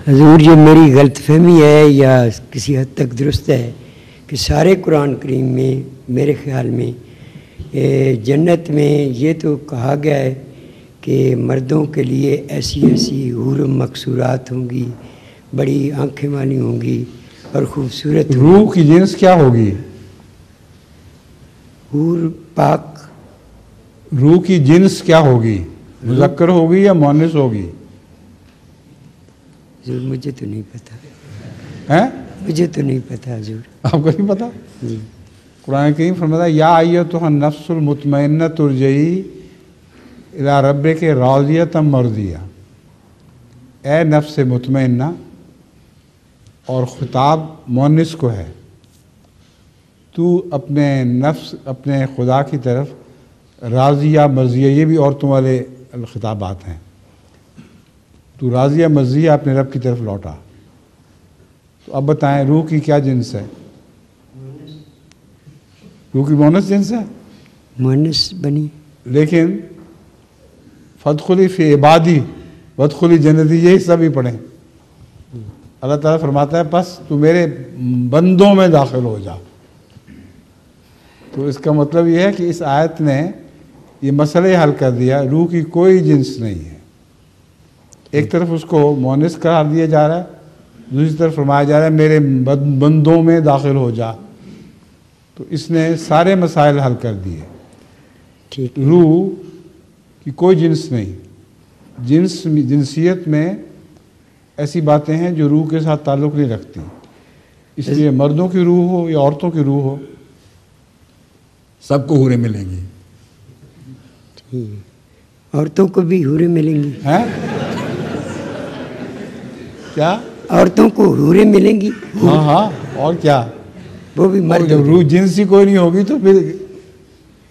حضور یہ میری غلط فہمی ہے یا کسی حد تک درست ہے کہ سارے قرآن کریم میں میرے خیال میں جنت میں یہ تو کہا گیا ہے کہ مردوں کے لیے ایسی ایسی حور مقصورات ہوں گی، بڑی آنکھیں والی ہوں گی اور خوبصورت ہوں گی۔ روح کی جنس کیا ہوگی؟ حور پاک۔ روح کی جنس کیا ہوگی؟ مذکر ہوگی یا مؤنث ہوگی؟ حضور مجھے تو نہیں پتہ، ہیں؟ مجھے تو نہیں پتہ حضور۔ آپ کو نہیں پتہ؟ جی قرآن کریم فرماتا ہے یا ایتھا النفس المطمئنہ ارجعی الی ربک راضیۃ مرضیہ، اے نفس مطمئنہ، اور خطاب مؤنث کو ہے، تو اپنے نفس اپنے خدا کی طرف راضیہ مرضیہ، یہ بھی عورتوں والے خطابات ہیں، تو راضیہ مرضیہ اپنے رب کی طرف لوٹا۔ تو اب بتائیں روح کی کیا جنس ہے؟ روح کی مؤنث جنس ہے، مؤنث بنی۔ لیکن فادخلی فی عبادی وادخلی جنتی، یہ حصہ بھی پڑھیں۔ اللہ تعالیٰ فرماتا ہے بس تو میرے بندوں میں داخل ہو جا۔ تو اس کا مطلب یہ ہے کہ اس آیت نے یہ مسئلہ حل کر دیا، روح کی کوئی جنس نہیں ہے۔ ایک طرف اس کو مؤنث قرار دیا جا رہا ہے، دوسری طرف فرمایا جا رہا ہے میرے بندوں میں داخل ہو جا۔ تو اس نے سارے مسائل حل کر دیے۔ ٹھیک، روح کی کوئی جنس نہیں۔ جنسیت میں ایسی باتیں ہیں جو روح کے ساتھ تعلق نہیں رکھتی، اس لیے مردوں کی روح ہو یا عورتوں کی روح ہو، سب کو حوریں ملیں گی۔ ٹھیک، عورتوں کو بھی حوریں ملیں گی؟ ہیں؟ کیا؟ عورتوں کو حوریں ملیں گی؟ ہاں ہاں، اور کیا؟ وہ بھی مرد؟ جب روح جنسی کوئی نہیں ہوگی تو پھر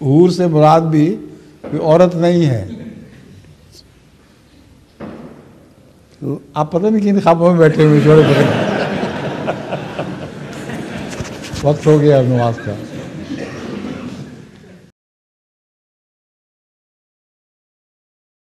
حور سے مراد بھی کوئی عورت نہیں ہے۔ آپ پتہ نہیں کن خوابوں میں بیٹھے ہوئے چھوڑے پڑے۔ وقت ہو گیا اب نماز کا۔